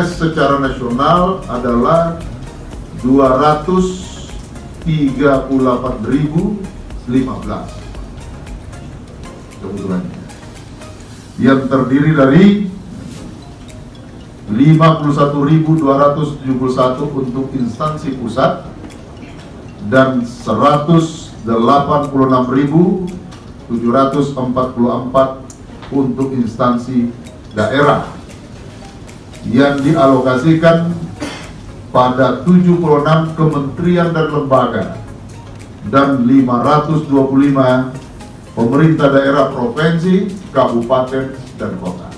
PNS secara nasional adalah 238.015 kebetulan, yang terdiri dari 51.271 untuk instansi pusat dan 186.744 untuk instansi daerah yang dialokasikan pada 76 kementerian dan lembaga dan 525 pemerintah daerah provinsi, kabupaten, dan kota.